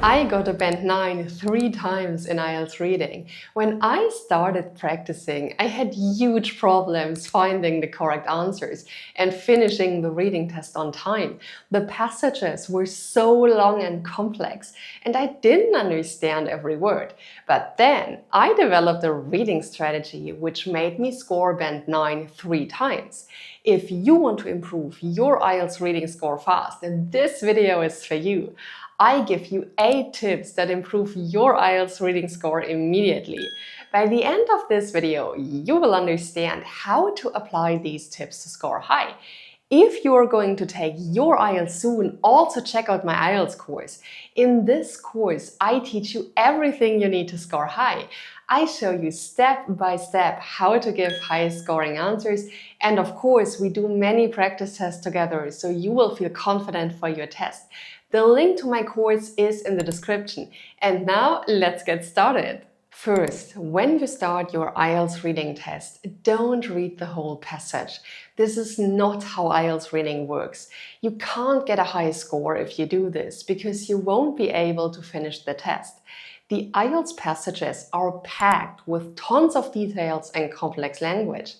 I got a band 9 3 times in IELTS reading. When I started practicing, I had huge problems finding the correct answers and finishing the reading test on time. The passages were so long and complex, and I didn't understand every word. But then I developed a reading strategy which made me score band 9 3 times. If you want to improve your IELTS reading score fast, then this video is for you. I give you 8 tips that improve your IELTS reading score immediately. By the end of this video, you will understand how to apply these tips to score high. If you're going to take your IELTS soon, also check out my IELTS course. In this course, I teach you everything you need to score high. I show you step by step how to give high scoring answers, and of course, we do many practice tests together, so you will feel confident for your test. The link to my course is in the description. And now let's get started. First, when you start your IELTS reading test, don't read the whole passage. This is not how IELTS reading works. You can't get a high score if you do this, because you won't be able to finish the test. The IELTS passages are packed with tons of details and complex language.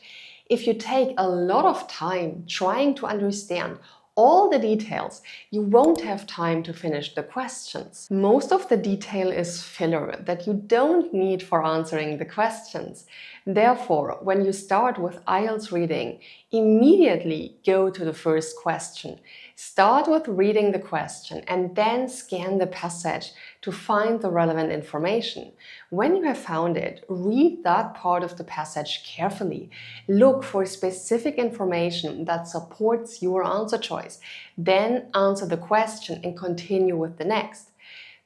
If you take a lot of time trying to understand all the details, you won't have time to finish the questions. Most of the detail is filler that you don't need for answering the questions. Therefore, when you start with IELTS reading, immediately go to the first question. Start with reading the question and then scan the passage to find the relevant information. When you have found it, read that part of the passage carefully. Look for specific information that supports your answer choice. Then answer the question and continue with the next.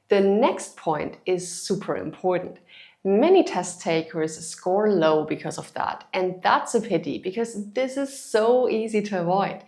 The next point is super important. Many test takers score low because of that, and that's a pity because this is so easy to avoid.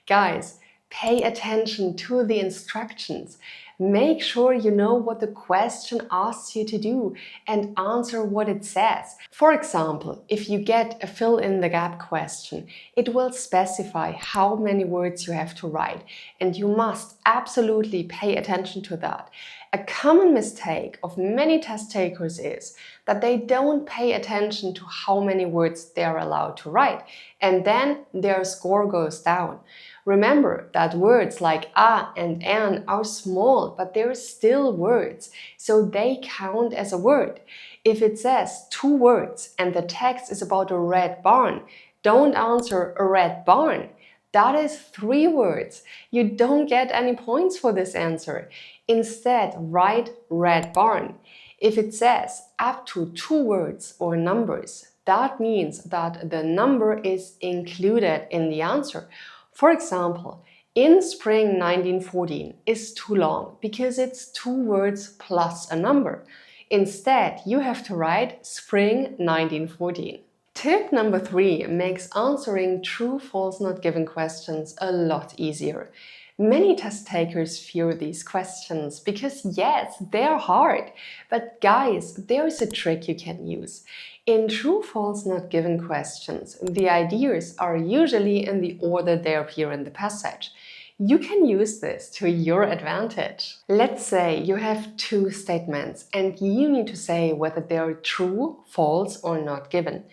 Guys, pay attention to the instructions. Make sure you know what the question asks you to do and answer what it says. For example, if you get a fill-in-the-gap question, it will specify how many words you have to write, and you must absolutely pay attention to that. A common mistake of many test takers is that they don't pay attention to how many words they're allowed to write, and then their score goes down. Remember that words like a and an are small, but they're still words, so they count as a word. If it says 2 words and the text is about a red barn, don't answer a red barn. That is 3 words. You don't get any points for this answer. Instead, write red barn. If it says up to 2 words or numbers, that means that the number is included in the answer. For example, in spring 1914 is too long because it's 2 words plus a number. Instead, you have to write spring 1914. Tip number 3 makes answering true, false, not given questions a lot easier. Many test takers fear these questions because yes, they're hard. But guys, there's a trick you can use. In true, false, not given questions, the ideas are usually in the order they appear in the passage. You can use this to your advantage. Let's say you have 2 statements and you need to say whether they are true, false, or not given.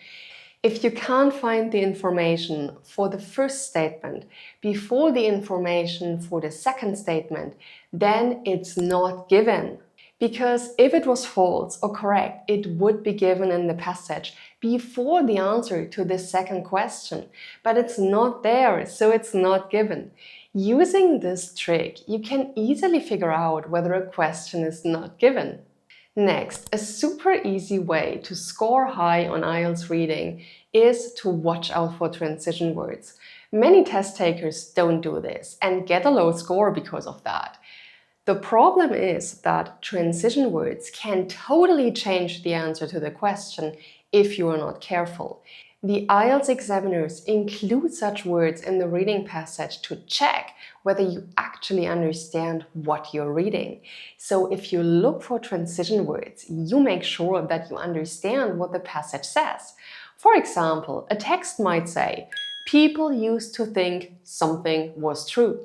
If you can't find the information for the first statement before the information for the second statement, then it's not given. Because if it was false or correct, it would be given in the passage before the answer to the second question. But it's not there, so it's not given. Using this trick, you can easily figure out whether a question is not given. Next, a super easy way to score high on IELTS reading is to watch out for transition words. Many test takers don't do this and get a low score because of that. The problem is that transition words can totally change the answer to the question if you are not careful. The IELTS examiners include such words in the reading passage to check whether you actually understand what you're reading. So if you look for transition words, you make sure that you understand what the passage says. For example, a text might say, "People used to think something was true."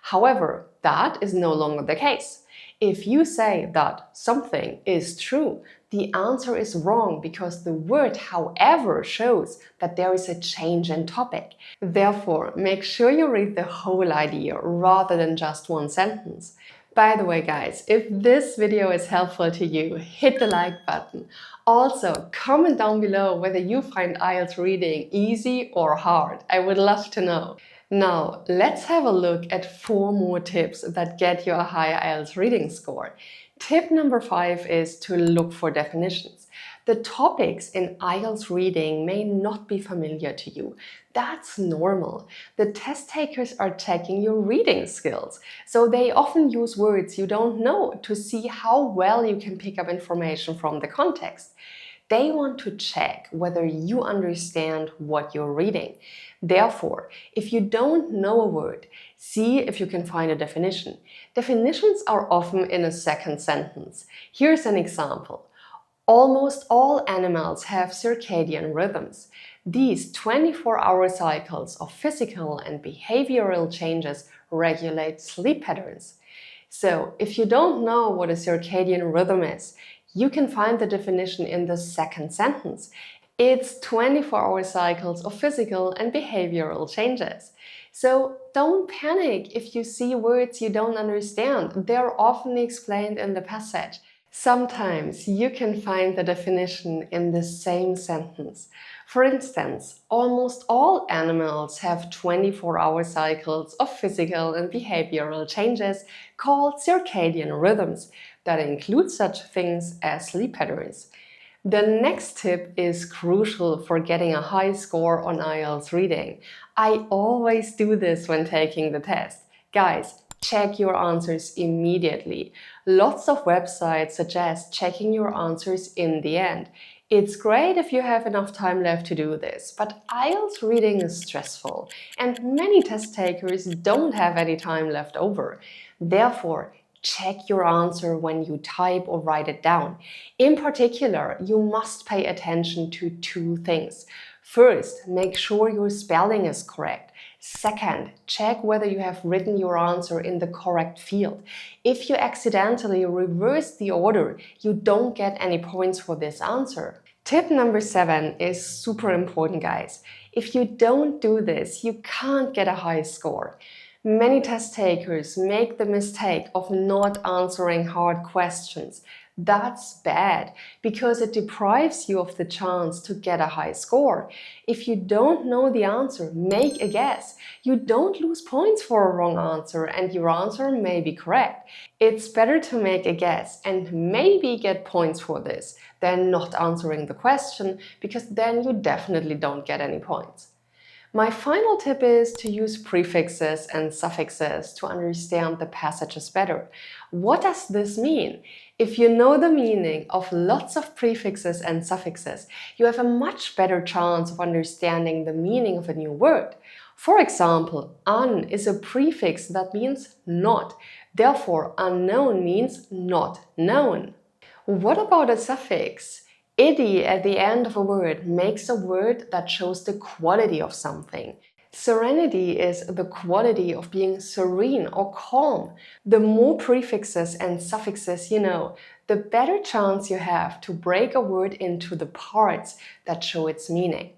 However, that is no longer the case. If you say that something is true, the answer is wrong because the word however shows that there is a change in topic. Therefore, make sure you read the whole idea rather than just one sentence. By the way, guys, if this video is helpful to you, hit the like button. Also, comment down below whether you find IELTS reading easy or hard. I would love to know. Now, let's have a look at 4 more tips that get you a higher IELTS reading score. Tip number 5 is to look for definitions. The topics in IELTS reading may not be familiar to you. That's normal. The test takers are checking your reading skills, so they often use words you don't know to see how well you can pick up information from the context. They want to check whether you understand what you're reading. Therefore, if you don't know a word, see if you can find a definition. Definitions are often in a second sentence. Here's an example. Almost all animals have circadian rhythms. These 24-hour cycles of physical and behavioral changes regulate sleep patterns. So, if you don't know what a circadian rhythm is, you can find the definition in the second sentence. It's 24-hour cycles of physical and behavioral changes. So don't panic if you see words you don't understand. They're often explained in the passage. Sometimes you can find the definition in the same sentence. For instance, almost all animals have 24-hour cycles of physical and behavioral changes called circadian rhythms that include such things as sleep patterns. The next tip is crucial for getting a high score on IELTS reading. I always do this when taking the test. Guys, check your answers immediately. Lots of websites suggest checking your answers in the end. It's great if you have enough time left to do this, but IELTS reading is stressful, and many test takers don't have any time left over. Therefore, check your answer when you type or write it down. In particular, you must pay attention to 2 things. First, make sure your spelling is correct. Second, check whether you have written your answer in the correct field. If you accidentally reverse the order, you don't get any points for this answer. Tip number 7 is super important, guys. If you don't do this, you can't get a high score. Many test takers make the mistake of not answering hard questions. That's bad because it deprives you of the chance to get a high score. If you don't know the answer, make a guess. You don't lose points for a wrong answer and your answer may be correct. It's better to make a guess and maybe get points for this than not answering the question, because then you definitely don't get any points. My final tip is to use prefixes and suffixes to understand the passages better. What does this mean? If you know the meaning of lots of prefixes and suffixes, you have a much better chance of understanding the meaning of a new word. For example, un is a prefix that means not. Therefore, unknown means not known. What about a suffix? Ity at the end of a word makes a word that shows the quality of something. Serenity is the quality of being serene or calm. The more prefixes and suffixes you know, the better chance you have to break a word into the parts that show its meaning.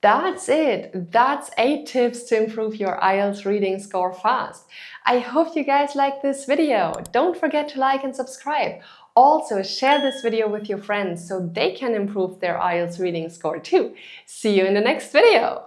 That's it. That's 8 tips to improve your IELTS reading score fast. I hope you guys liked this video. Don't forget to like and subscribe. Also, share this video with your friends so they can improve their IELTS reading score too. See you in the next video!